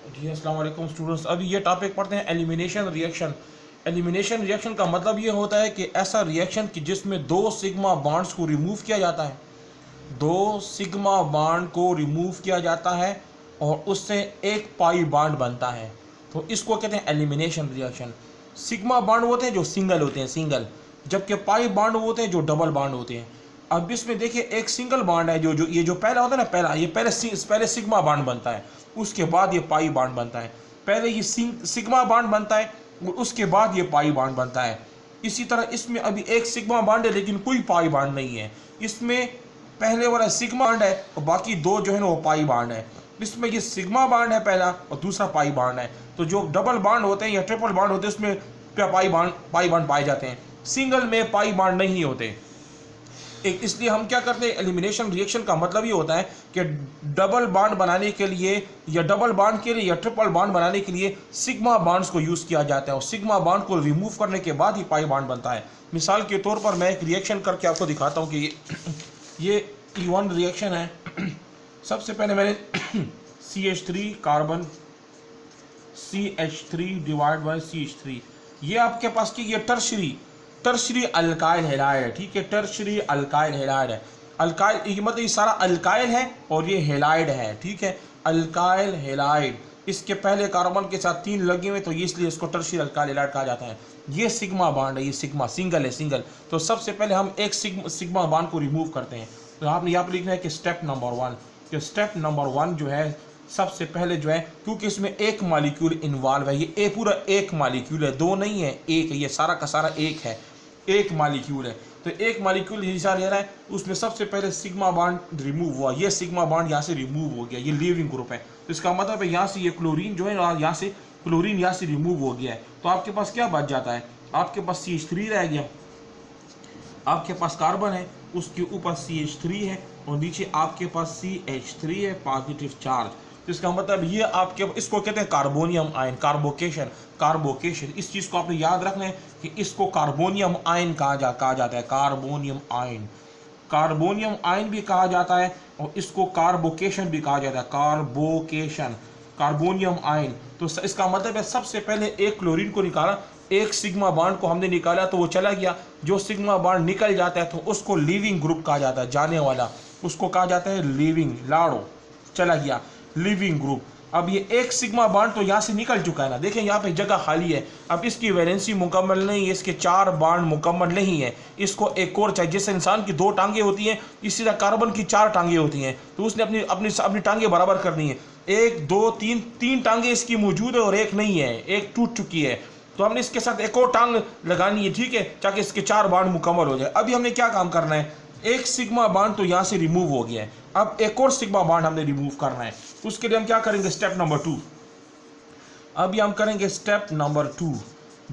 जी अस्सलाम वालेकुम स्टूडेंट्स। अभी ये टॉपिक पढ़ते हैं एलिमिनेशन रिएक्शन। एलिमिनेशन रिएक्शन का मतलब ये होता है कि ऐसा रिएक्शन कि जिसमें दो सिग्मा बॉन्ड्स को रिमूव किया जाता है, दो सिग्मा बॉन्ड को रिमूव किया जाता है और उससे एक पाई बॉन्ड बनता है, तो इसको कहते हैं एलिमिनेशन रिएक्शन। सिग्मा बॉन्ड होते हैं जो सिंगल होते हैं, सिंगल, जबकि पाई बॉन्ड होते हैं जो डबल बॉन्ड होते हैं। अब इसमें देखिए एक सिंगल बॉन्ड है, जो ये जो पहला होता है ना, पहला ये पहले सिग्मा बॉन्ड बनता है, उसके बाद ये पाई बॉन्ड बनता है। पहले ये सिग्मा बॉन्ड बनता है और उसके बाद ये पाई बॉन्ड बनता है। इसी तरह इसमें अभी एक सिग्मा बॉन्ड है लेकिन कोई पाई बॉन्ड नहीं है। इसमें पहले वाला सिग्मा बॉन्ड है और बाकी दो जो है ना वो पाई बॉन्ड है। इसमें ये सिग्मा बॉन्ड है पहला और दूसरा पाई बॉन्ड है। तो जो डबल बॉन्ड होते हैं या ट्रिपल बॉन्ड होते हैं उसमें पाई बॉन्ड पाए जाते हैं, सिंगल में पाई बॉन्ड नहीं होते। एक इसलिए हम क्या करते हैं, एलिमिनेशन रिएक्शन का मतलब ये होता है कि डबल बॉन्ड बनाने के लिए या डबल बॉन्ड के लिए या ट्रिपल बॉन्ड बनाने के लिए सिग्मा बॉन्ड्स को यूज़ किया जाता है और सिग्मा बॉन्ड को रिमूव करने के बाद ही पाई बॉन्ड बनता है। मिसाल के तौर पर मैं एक रिएक्शन करके आपको दिखाता हूँ कि ये E1 रिएक्शन है। सबसे पहले मैंने CH3 carbon CH3 divide by CH3, ये आपके पास की ये टर्शरी अल्काइल हैलाइड है, ठीक है, टर्शरी अल्काइल हैलाइड है। अल्काइल ये मतलब ये सारा अल्काइल है और ये हैलाइड है, ठीक है, अल्काइल हैलाइड। इसके पहले कार्बन के साथ 3 लगे हुए तो ये इसलिए इसको टर्शरी अल्काइल हैलाइड कहा जाता है। ये सिग्मा बॉन्ड है, ये सिग्मा सिंगल है, सिंगल। तो सबसे पहले हम एक सिग्मा बॉन्ड को रिमूव करते हैं। तो आपने यहाँ पर लिखना है कि स्टेप नंबर 1, कि स्टेप नंबर 1 जो है सबसे पहले जो है, क्योंकि इसमें एक मॉलिक्यूल इन्वॉल्व है, ये पूरा एक मॉलिक्यूल है, दो नहीं है, एक है, ये सारा का सारा एक है, एक मॉलिक्यूल है। तो एक मॉलिक्यूल हिस्सा ले रहा है, उसमें सबसे पहले सिग्मा बॉन्ड रिमूव हुआ, ये सिग्मा बॉन्ड यहाँ से रिमूव हो गया, ये लीविंग ग्रुप है। तो इसका मतलब है यहाँ से ये क्लोरीन जो है यहाँ से क्लोरीन यहाँ से रिमूव हो गया है। तो आपके पास क्या बच जाता है, आपके पास CH3 रह गया, आपके पास कार्बन है, उसके ऊपर CH3 है और नीचे आपके पास CH3 है, पॉजिटिव चार्ज। तो इसका मतलब ये आपके, इसको कहते हैं कार्बोनियम आयन, कार्बोकेशन। इस चीज़ को आपने याद रखना है कि इसको कार्बोनियम आयन कहा जाता है, कार्बोनियम आयन भी कहा जाता है और इसको कार्बोकेशन भी कहा जाता है, कार्बोनियम आयन। तो इसका मतलब है सबसे पहले एक क्लोरीन को निकाला, एक सिग्मा बॉन्ड को हमने निकाला तो वो चला गया। जो सिग्मा बॉन्ड निकल जाता है तो उसको लीविंग ग्रुप कहा जाता है, जाने वाला, उसको कहा जाता है लीविंग, लाड़ो, चला गया, लीविंग ग्रुप। अब ये एक सिग्मा बॉन्ड तो यहाँ से निकल चुका है ना, देखें यहाँ पे जगह खाली है। अब इसकी वैलेंसी मुकम्मल नहीं है, इसके 4 बॉन्ड मुकम्मल नहीं है, इसको एक और चाहिए। जैसे इंसान की 2 टांगे होती हैं, इसी तरह कार्बन की 4 टांगे होती हैं, तो उसने अपनी अपनी अपनी टांगे बराबर करनी है। 1 2 3 टांगे इसकी मौजूद है और एक नहीं है, एक टूट चुकी है, तो हमने इसके साथ एक और टांग लगानी है, ठीक है, ताकि इसके 4 बॉन्ड मुकम्मल हो जाए। अभी हमने क्या काम करना है, एक सिग्मा बॉन्ड तो यहाँ से रिमूव हो गया है, अब एक और सिग्मा बॉन्ड हमने रिमूव करना है। उसके लिए हम क्या करेंगे, स्टेप नंबर 2। अभी हम करेंगे स्टेप नंबर 2,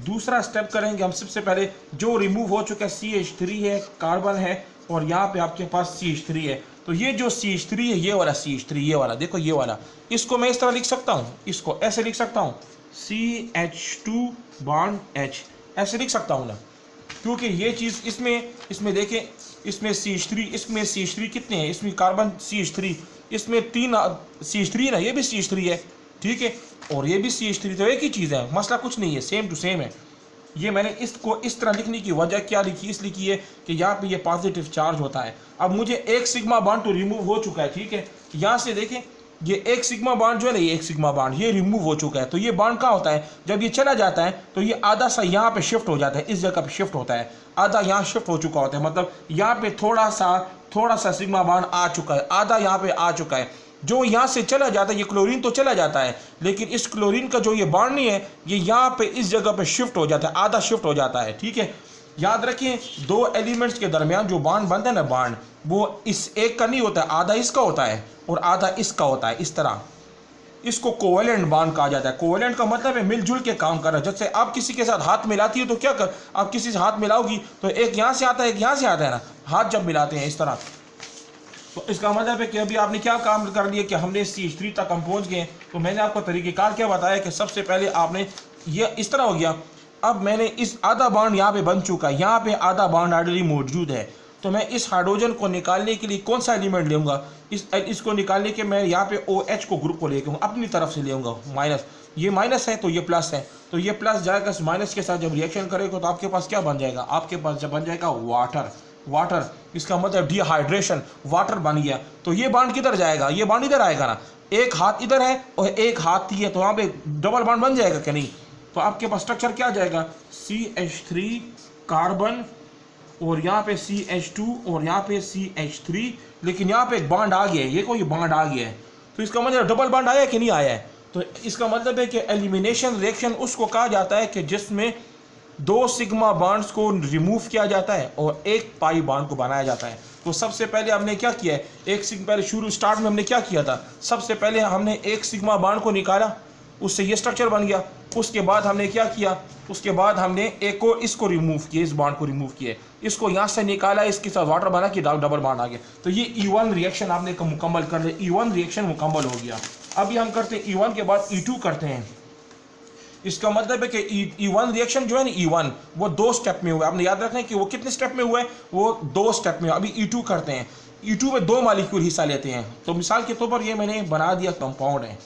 दूसरा स्टेप करेंगे हम। सबसे पहले जो रिमूव हो चुका है CH3 है, कार्बन है और यहाँ पे आपके पास CH3 है। तो ये जो CH3 है, ये वाला CH3, ये वाला देखो, ये वाला, इसको मैं इस तरह लिख सकता हूँ, इसको ऐसे लिख सकता हूँ, CH2 बॉन्ड H, ऐसे लिख सकता हूँ ना, क्योंकि ये चीज़ इसमें देखें, इसमें CH3 कितने हैं, इसमें कार्बन CH3, इसमें 3 CH3 है ना, ये भी CH3 है, ठीक है, और ये भी CH3, तो एक ही चीज़ है, मसला कुछ नहीं है, सेम टू सेम है। ये मैंने इसको इस तरह लिखने की वजह क्या लिखी, इसलिए की है कि यहाँ पे ये पॉजिटिव चार्ज होता है। अब मुझे एक सिग्मा बॉन्ड तो रिमूव हो चुका है, ठीक है, यहाँ से देखें, ये एक सिग्मा बॉन्ड जो है ना, ये एक सिग्मा बॉन्ड ये रिमूव हो चुका है। तो ये बॉन्ड कहाँ होता है, जब ये चला जाता है तो ये आधा सा यहाँ पे शिफ्ट हो जाता है, इस जगह पे शिफ्ट होता है, आधा यहाँ शिफ्ट हो चुका होता है, मतलब यहाँ पे थोड़ा सा सिग्मा बॉन्ड आ चुका है, आधा यहाँ पे आ चुका है। जो यहाँ से चला जाता है, ये क्लोरीन तो चला जाता है, लेकिन इस क्लोरीन का जो ये बॉन्ड नहीं है, ये यहाँ पे इस जगह पे शिफ्ट हो जाता है, आधा शिफ्ट हो जाता है, ठीक है। याद रखिए, 2 एलिमेंट्स के दरमियान जो बॉन्ड बनता है ना, बॉन्ड वो इस एक का नहीं होता है, आधा इसका होता है और आधा इसका होता है, इस तरह। इसको कोवेलेंट बॉन्ड कहा जाता है। कोवेलेंट का मतलब है मिलजुल के काम कर रहा है। जैसे आप किसी के साथ हाथ मिलाती हो तो क्या कर, आप किसी से हाथ मिलाओगी तो एक यहाँ से आता है, एक यहाँ से आता है ना, हाथ जब मिलाते हैं इस तरह। तो इसका मतलब है कि अभी आपने क्या काम कर लिया कि हमने CH3 तक हम पहुँच गए। तो मैंने आपको तरीक़ेकार क्या बताया कि सबसे पहले आपने ये इस तरह हो गया। अब मैंने इस आधा बॉन्ड यहाँ पे बन चुका है, यहाँ पे आधा बॉन्ड ऑलरेडी मौजूद है, तो तो मैं इस हाइड्रोजन को निकालने के लिए कौन सा एलिमेंट लूँगा, इसको निकालने के मैं यहाँ पे OH को ग्रुप को लेके अपनी तरफ से लेऊँगा माइनस, ये माइनस है तो ये प्लस है, तो ये प्लस जाएगा इस माइनस के साथ, जब रिएक्शन करेगा तो आपके पास क्या बन जाएगा, आपके पास जब बन जाएगा वाटर, वाटर इसका मतलब डिहाइड्रेशन, वाटर बन गया। तो ये बांड किधर जाएगा, ये बांड इधर आएगा ना, एक हाथ इधर है और एक हाथ ही है, तो वहाँ पे डबल बांड बन जाएगा क्या, नहीं। तो आपके पास स्ट्रक्चर क्या जाएगा, CH3 कार्बन और यहाँ पे CH2 और यहाँ पे CH3, लेकिन यहाँ पे एक बांड आ गया है, ये कोई बांड आ गया है, तो इसका मतलब डबल बांड आया कि नहीं आया है। तो इसका मतलब है कि एलिमिनेशन रिएक्शन उसको कहा जाता है कि जिसमें 2 सिग्मा बॉन्ड्स को रिमूव किया जाता है और एक पाई बॉन्ड को बनाया जाता है। तो सबसे पहले हमने क्या किया है, एक सिग्मा, पहले शुरू स्टार्ट में हमने क्या किया था, सबसे पहले हमने एक सिग्मा बॉन्ड को निकाला, उससे ये स्ट्रक्चर बन गया। उसके बाद हमने क्या किया, उसके बाद हमने एक को इसको रिमूव किया, इस बॉन्ड को रिमूव किया, इसको यहाँ से निकाला, इसके साथ वाटर बना कि डबल बॉन्ड आ गया। तो ये E1 रिएक्शन आपने मुकम्मल कर लिया, E1 रिएक्शन मुकम्मल हो गया। अभी हम करते हैं E1 के बाद E2 करते हैं। इसका मतलब है कि E1 रिएक्शन जो है ना, E1 वो 2 स्टेप में हुआ है। आपने याद रखना है कि वो कितने स्टेप में हुआ है, वो 2 स्टेप में। अभी E2 करते हैं, E2 में 2 मॉलिक्यूल हिस्सा लेते हैं। तो मिसाल के तौर पर ये मैंने बना दिया कंपाउंड है,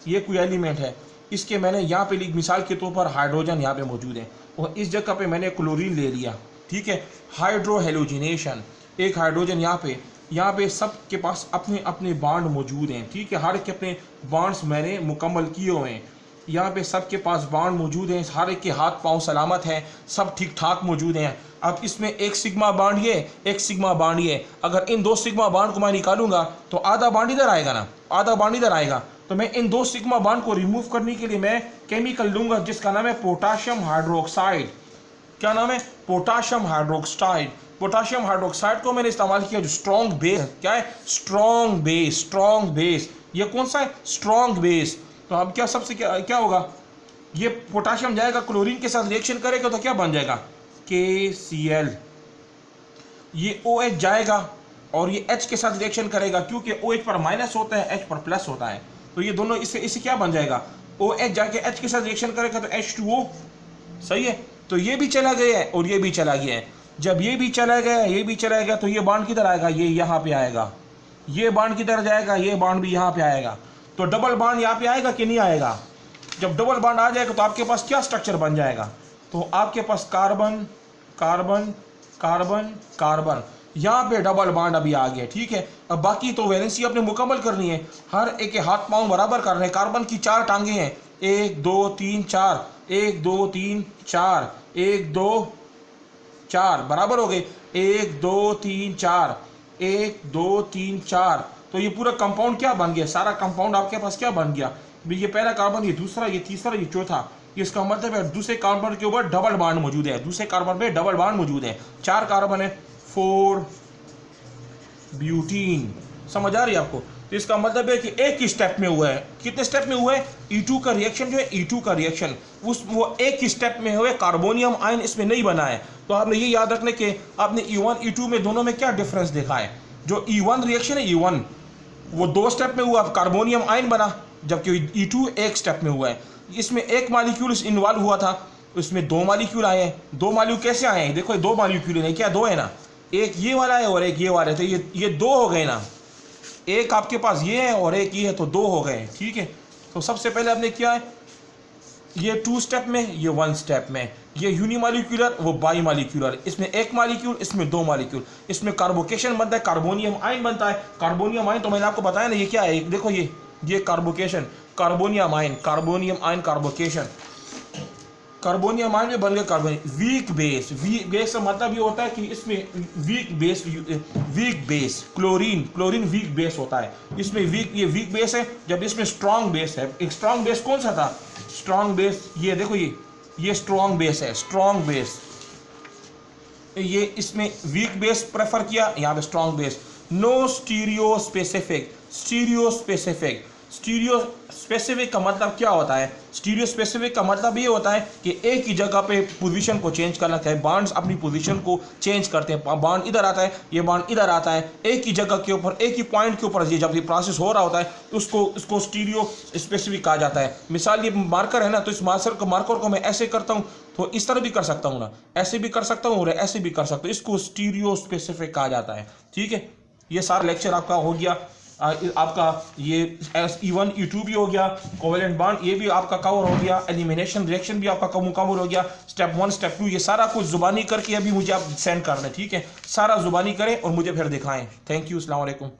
ये कोई एलिमेंट है, इसके मैंने यहाँ पे मिसाल के तौर पर हाइड्रोजन यहाँ पे मौजूद है और इस जगह पे मैंने क्लोरीन ले लिया, ठीक है, हाइड्रो हेलोजिनेशन, एक हाइड्रोजन यहाँ पे सब के पास अपने अपने बॉन्ड मौजूद हैं, ठीक है, हर एक के अपने बॉन्ड्स मैंने मुकम्मल किए हुए हैं, यहाँ पे सब के पास बॉन्ड मौजूद हैं, हर एक के हाथ पांव सलामत हैं, सब ठीक ठाक मौजूद हैं। अब इसमें एक सिग्मा बॉन्ड ये, एक सिग्मा बॉन्ड ये, अगर इन 2 सिग्मा बॉन्ड को मैं निकालूंगा तो आधा बॉन्ड इधर आएगा ना, आधा बॉन्ड इधर आएगा। तो मैं इन 2 सिग्मा बॉन्ड को रिमूव करने के लिए मैं केमिकल लूंगा जिसका नाम है पोटाशियम हाइड्रोक्साइड। क्या नाम है, पोटाशियम हाइड्रोक्साइड। पोटाशियम हाइड्रोक्साइड को मैंने इस्तेमाल किया जो स्ट्रॉन्ग बेस, क्या है, स्ट्रॉन्ग बेस, स्ट्रॉन्ग बेस। ये कौन सा है, स्ट्रॉन्ग बेस। तो अब क्या सबसे क्या होगा, ये पोटाशियम जाएगा क्लोरीन के साथ रिएक्शन करेगा तो क्या बन जाएगा, KCl। ये OH जाएगा और ये H के साथ रिएक्शन करेगा, क्योंकि OH पर माइनस होता है, H पर प्लस होता है, तो ये दोनों इससे क्या बन जाएगा, OH जाके H के साथ रिएक्शन करेगा तो H2O, सही है। तो ये भी चला गया है और ये भी चला गया है। जब ये भी चला गया, ये भी चला गया, तो ये बॉन्ड किधर आएगा, ये यहाँ पे आएगा, ये बॉन्ड किधर जाएगा, ये बॉन्ड भी यहाँ पे आएगा। तो डबल बॉन्ड यहाँ पे आएगा कि नहीं आएगा। जब डबल बॉन्ड आ जाएगा तो आपके पास क्या स्ट्रक्चर बन जाएगा, तो आपके पास कार्बन कार्बन कार्बन कार्बन, यहाँ पे डबल बॉन्ड अभी आ गया, ठीक है। अब बाकी तो वैलेंसी आपने मुकम्मल करनी है, हर एक के हाथ पांव बराबर करने हैं। कार्बन की 4 टांगे हैं, 1 2 3 4, 1 2 3 4, 1 2 4 बराबर हो गए, 1 2 3 4, 1 2 3 4। तो ये पूरा कंपाउंड क्या बन गया, सारा कंपाउंड आपके पास क्या बन गया, ये पहला कार्बन, ये दूसरा, ये तीसरा, ये चौथा। इसका मतलब है दूसरे कार्बन के ऊपर डबल बॉन्ड मौजूद है, दूसरे कार्बन पे डबल बॉन्ड मौजूद है। 4 कार्बन है, 4 ब्यूटीन। समझ आ रही है आपको। तो इसका मतलब है कि एक ही स्टेप में हुआ है। कितने स्टेप में हुआ है, E2 का रिएक्शन जो है, E2 का रिएक्शन वो एक ही स्टेप में हुआ है, कार्बोनियम आयन इसमें नहीं बना है। तो आपने ये याद रखने के आपने E1 E2 में दोनों में क्या डिफरेंस देखा है। जो E1 रिएक्शन है, E1 वो 2 स्टेप में हुआ, कार्बोनियम आयन बना, जबकि E2 एक स्टेप में हुआ है। इसमें एक मॉलिक्यूल इन्वॉल्व हुआ था, इसमें 2 मॉलिक्यूल आए हैं। 2 मॉलिक्यूल कैसे आए हैं, देखो 2 मॉलिक्यूल है, क्या 2 है ना, एक ये वाला है और एक ये वाला है, तो ये 2 हो गए ना, एक आपके पास ये है और एक ये है, तो 2 हो गए, ठीक है। तो सबसे पहले आपने क्या है, ये 2 स्टेप में, ये 1 स्टेप में, ये यूनिमॉलिक्यूलर वो बाईमॉलिक्यूलर, इसमें एक मॉलिक्यूल, इसमें 2 मॉलिक्यूल, इसमें कार्बोकेशन बनता है, कार्बोनियम आयन बनता है। कार्बोनियम आयन तो मैंने आपको बताया ना, ये क्या है, देखो ये carbocation, carbonium ion, carbonium ion carbocation, carbonium ion में बन गया carbon. Weak base, weak base का मतलब ये होता है कि इसमें weak base chlorine weak base होता है, इसमें ये वीक बेस है, जब इसमें स्ट्रॉन्ग बेस है। एक स्ट्रॉन्ग बेस कौन सा था, स्ट्रॉन्ग बेस ये देखो, ये स्ट्रॉन्ग बेस है, स्ट्रॉन्ग बेस, ये इसमें वीक बेस प्रेफर किया, यहाँ पे strong base. No stereo specific, stereo specific का मतलब क्या होता है? स्टीरियो स्पेसिफिक का मतलब ये होता है कि एक ही जगह पे पोजीशन को चेंज करना चाहिए। बांड्स अपनी पोजीशन को चेंज करते हैं, बांड इधर आता है, ये बांड इधर आता है, एक ही जगह के ऊपर, एक ही पॉइंट के ऊपर ये जब ये प्रोसेस हो रहा होता है उसको स्टीरियो स्पेसिफिक कहा जाता है। मिसाल ये मार्कर है ना, तो इस मार्कर को मैं ऐसे करता हूँ तो इस तरह भी कर सकता हूँ ना, ऐसे भी कर सकता हूँ और ऐसे भी कर सकता हूँ, इसको स्टीरियो स्पेसिफिक कहा जाता है। ठीक है, ये सारा लेक्चर आपका हो गया। आपका ये E1 E2 भी हो गया, कोवेलेंट बॉन्ड ये भी आपका कवर हो गया, एलिमिनेशन रिएक्शन भी आपका मुकम्मल हो गया, स्टेप 1 स्टेप 2 ये सारा कुछ जुबानी करके अभी मुझे आप सेंड करना है। ठीक है, सारा जुबानी करें और मुझे फिर दिखाएं। थैंक यू, अस्सलाम वालेकुम।